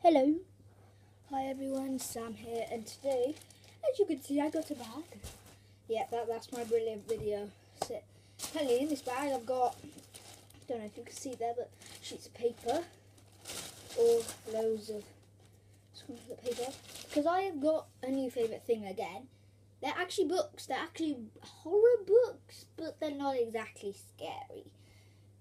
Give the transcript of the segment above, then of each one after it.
Hello. Hi everyone, Sam here, and today, as you can see, I got a bag. Yeah, that's my brilliant video. So, apparently in this bag I've got, I don't know if you can see there, but sheets of paper, or loads of scrunchie paper, because I have got a new favourite thing again. They're actually books, they're actually horror books, but they're not exactly scary.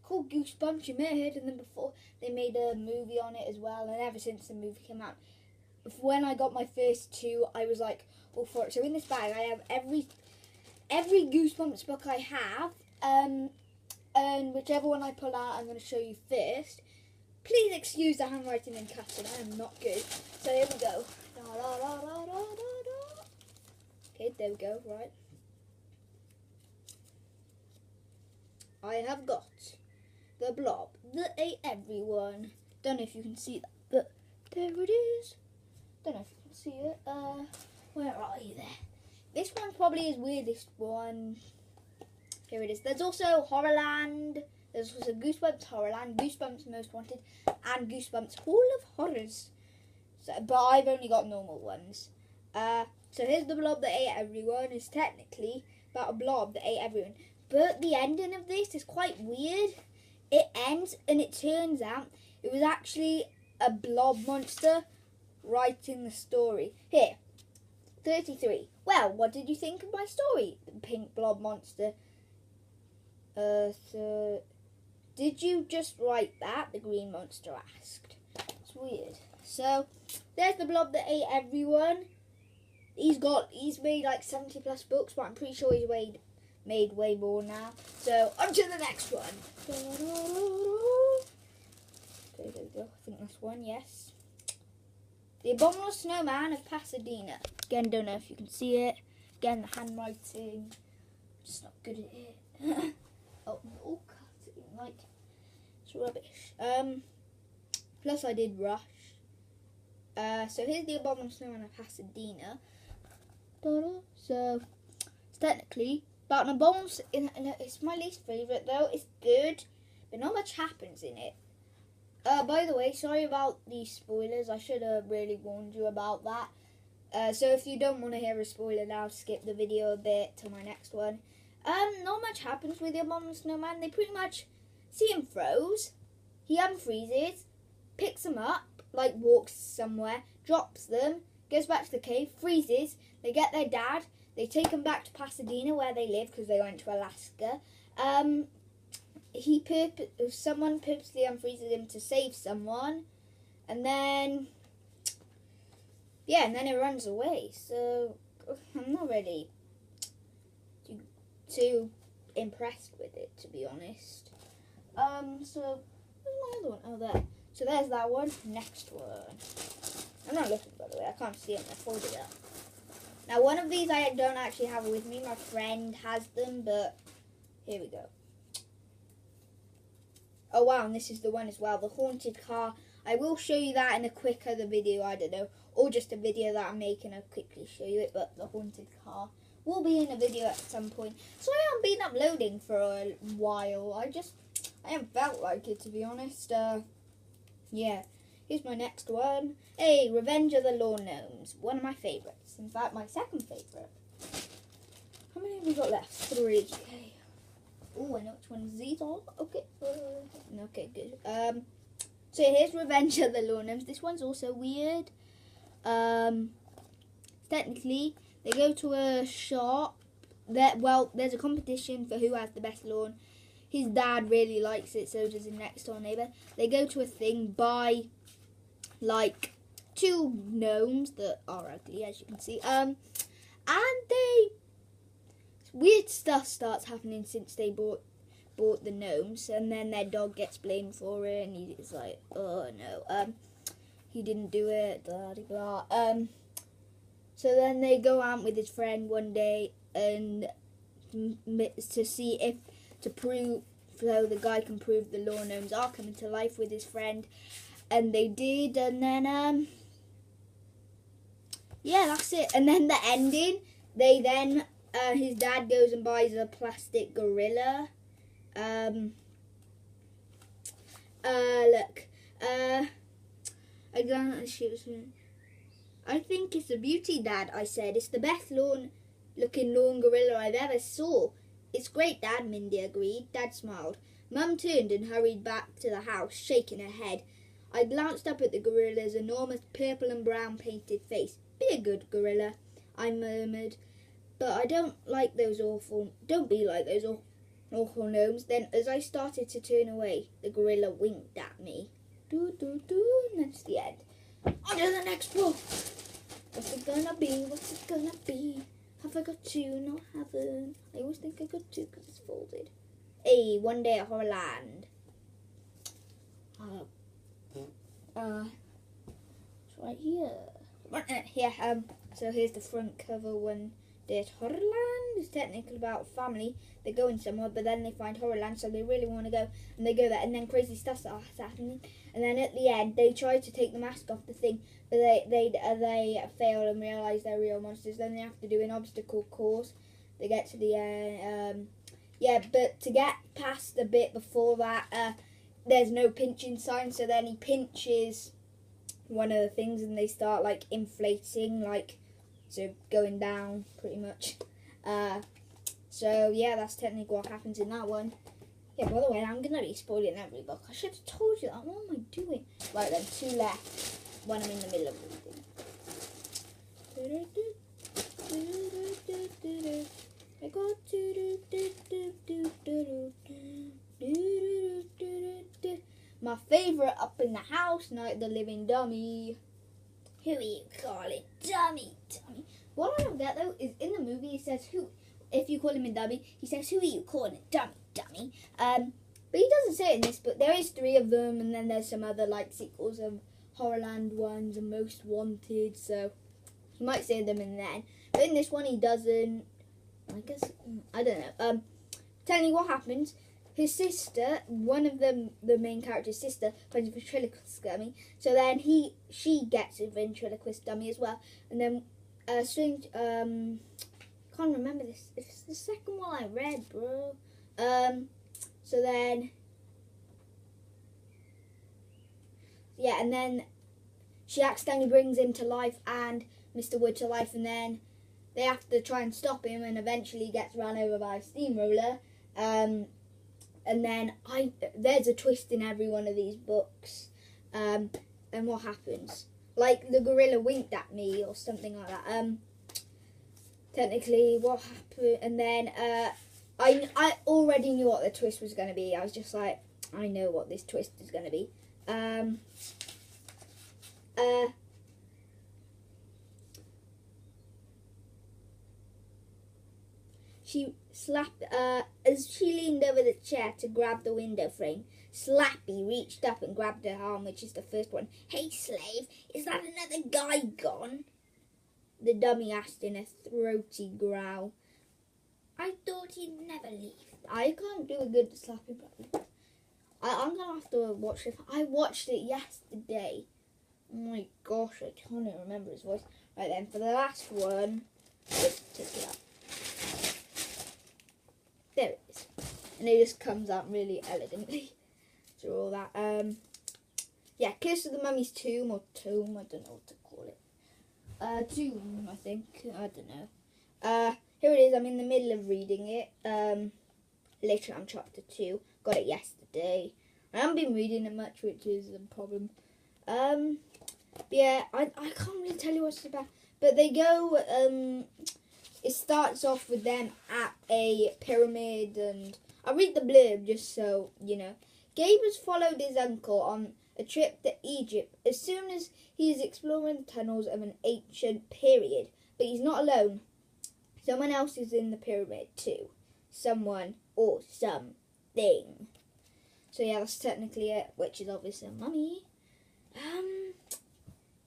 Called Goosebumps. You may have heard of them before. They made a movie on it as well, and ever since the movie came out, when I got my first two, I was like, all for it. So in this bag, I have every Goosebumps book I have, and whichever one I pull out, I'm going to show you first. Please excuse the handwriting and cutting. I am not good. So here we go. Okay, there we go. Right. I have got The Blob that ate everyone. Don't know if you can see that, but there it is. Don't know if you can see it. Where are you there? This one probably is weirdest one. Here it is. There's also Horrorland. There's also Goosebumps Horrorland, Goosebumps Most Wanted, and Goosebumps Hall of Horrors. So, but I've only got normal ones. So here's The Blob that ate everyone. It's technically about a blob that ate everyone. But the ending of this is quite weird. It ends and it turns out it was actually a blob monster writing the story. Here, 33. Well, what did you think of my story? The pink blob monster. So, did you just write that? The green monster asked. It's weird. So, there's The Blob that ate everyone. He's made like 70 plus books, but I'm pretty sure he's made way more now. So, on to the next one. Okay, there we go. I think that's one, yes. The Abominable Snowman of Pasadena. Again, don't know if you can see it. Again, the handwriting. Just not good at it. Oh, all cutting. Like, it's rubbish. Plus I did rush. So here's the Abominable Snowman of Pasadena. So, it's technically about an abominable. It's my least favourite though. It's good, but not much happens in it. By the way, sorry about these spoilers. I should have really warned you about that. So if you don't want to hear a spoiler now, skip the video a bit to my next one. Not much happens with the Abominable Snowman. They pretty much see him froze. He unfreezes, picks them up, like walks somewhere, drops them, goes back to the cave, freezes. They get their dad. They take him back to Pasadena where they live because they went to Alaska. Someone purposely unfreezes him to save someone, and then it runs away. So I'm not really too impressed with it, to be honest. So where's my other one? Oh, there. So there's that one. Next one. I'm not looking, by the way. I can't see it. I folded it up. Now, one of these I don't actually have with me. My friend has them, but here we go. Oh, wow, and this is the one as well. The haunted car. I will show you that in a quick other video, I don't know. Or just a video that I'm making. I'll quickly show you it, but the haunted car will be in a video at some point. So I haven't been uploading for a while. I haven't felt like it, to be honest. Yeah. Here's my next one. Hey, Revenge of the Lawn Gnomes. One of my favourites. In fact, my second favourite. How many have we got left? 3. Okay. Oh, I know which ones these are. Okay. Okay, good. So here's Revenge of the Lawn Gnomes. This one's also weird. Technically, they go to a shop. There's a competition for who has the best lawn. His dad really likes it, so does his next door neighbour. They go to a thing, buy like 2 gnomes that are ugly, as you can see. And weird stuff starts happening since they bought the gnomes, and then their dog gets blamed for it, and he's like, oh no, he didn't do it, blah blah blah. So then they go out with his friend one day and to see if so the guy can prove the lawn gnomes are coming to life with his friend, and they did, and then yeah, that's it. And then the ending, his dad goes and buys a plastic gorilla. Look, I glanced at the sheep. I think it's a beauty, Dad, I said. It's the best looking lawn gorilla I've ever saw. It's great, Dad, Mindy agreed. Dad smiled. Mum turned and hurried back to the house, shaking her head. I glanced up at the gorilla's enormous purple and brown painted face. Be a good gorilla, I murmured. But I don't be like those awful gnomes. Then, as I started to turn away, the gorilla winked at me. Do, do, do, and that's the end. On to the next book. What's it gonna be? What's it gonna be? Have I got two? No, I haven't. I always think I got two because it's folded. Hey, One Day at Horrorland. It's right here. Yeah, so here's the front cover. One Day at Horrorland. It's technically about family. They're going somewhere, but then they find Horrorland, so they really want to go, and they go there, and then crazy stuff starts happening. And then at the end, they try to take the mask off the thing, but they fail and realise they're real monsters. Then they have to do an obstacle course. They get to the end. Yeah, but to get past the bit before that, there's no pinching sign. So then he pinches one of the things, and they start like inflating, so going down pretty much. So yeah, that's technically what happens in that one. Yeah, by the way, I'm going to be spoiling every book. I should have told you that. What am I doing? Right then, two left when I'm in the middle of reading. I got my favourite up in the house, Night of the Living Dummy. Who are you calling dummy? What I don't get though is in the movie it says who. If you call him a dummy, he says, who are you calling a dummy? But he doesn't say it in this, but there is 3 of them, and then there's some other sequels of Horrorland ones and Most Wanted, so he might say them in then. But in this one he doesn't. I guess, I don't know. Telling you what happens. His sister, one of them, the main character's sister, finds a ventriloquist dummy. So then she gets a ventriloquist dummy as well. And then, can't remember this. It's the second one I read, bro. So then, yeah, and then she accidentally brings him to life and Mr. Wood to life, and then they have to try and stop him, and eventually he gets run over by a steamroller. And then there's a twist in every one of these books. And what happens? Like the gorilla winked at me or something like that. Technically, what happened? And then I already knew what the twist was going to be. I was just like, I know what this twist is going to be. She slapped, as she leaned over the chair to grab the window frame, Slappy reached up and grabbed her arm, which is the first one. Hey, slave, is that another guy gone? The dummy asked in a throaty growl. I thought he'd never leave. I can't do a good Slappy, but I'm going to have to watch it. I watched it yesterday. Oh my gosh, I can't even remember his voice. Right then, for the last one, let's take it up. There it is. And it just comes out really elegantly through all that. Yeah, Curse of the Mummy's Tomb, or Tomb, I don't know what to call it. Tomb, I think. I don't know. Here it is. I'm in the middle of reading it. Literally, I'm chapter 2. Got it yesterday. I haven't been reading it much, which is a problem. Yeah, I can't really tell you what it's about. But they go, it starts off with them at a pyramid, and I'll read the blurb just so, you know. Gabe has followed his uncle on a trip to Egypt as soon as he is exploring the tunnels of an ancient period. But he's not alone. Someone else is in the pyramid too. Someone or something. So yeah, that's technically it, which is obviously a mummy.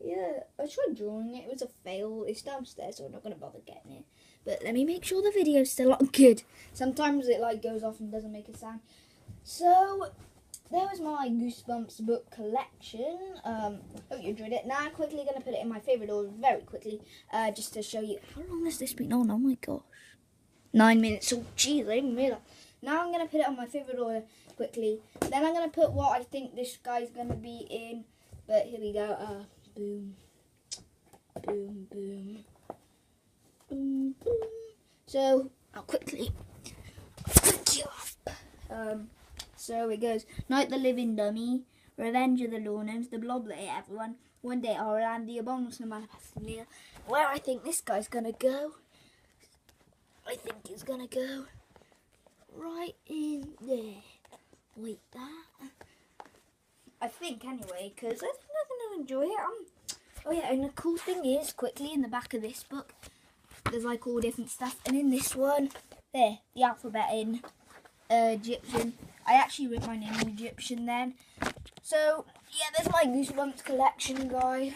Yeah, I tried drawing it. It was a fail. It's downstairs, so I'm not going to bother getting it. But let me make sure the video's still on good. Sometimes it goes off and doesn't make a sound. So there was my Goosebumps book collection. Hope you enjoyed it. Now I'm quickly going to put it in my favourite order very quickly. Just to show you. How long has this been on? Oh my gosh. 9 minutes. Oh jeez, I didn't realise. Now I'm going to put it on my favourite order quickly. Then I'm going to put what I think this guy's going to be in. But here we go. Boom, boom, boom, boom, boom. So I'll quickly put you up. So it goes. Night the Living Dummy, Revenge of the Lornums, The Blob that ate everyone, One Day I'll Land, The Abominable Manifestation. Where I think this guy's gonna go. I think he's gonna go right in there, like that. I think anyway, because I think I'm gonna enjoy it. Oh yeah, and the cool thing is, quickly in the back of this book, there's like all different stuff, and in this one, there, the alphabet in Egyptian. I actually wrote my name in Egyptian then. So yeah, there's my Goosebumps collection, guys.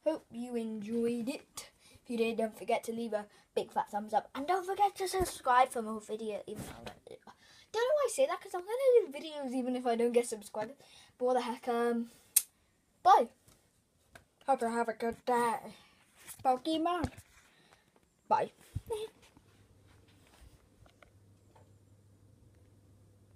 Hope you enjoyed it. If you did, don't forget to leave a big fat thumbs up, and don't forget to subscribe for more videos. Even though don't know why I say that, because I'm gonna do videos even if I don't get subscribed. But what the heck? Bye. Hope you have a good day, Pokemon. Bye.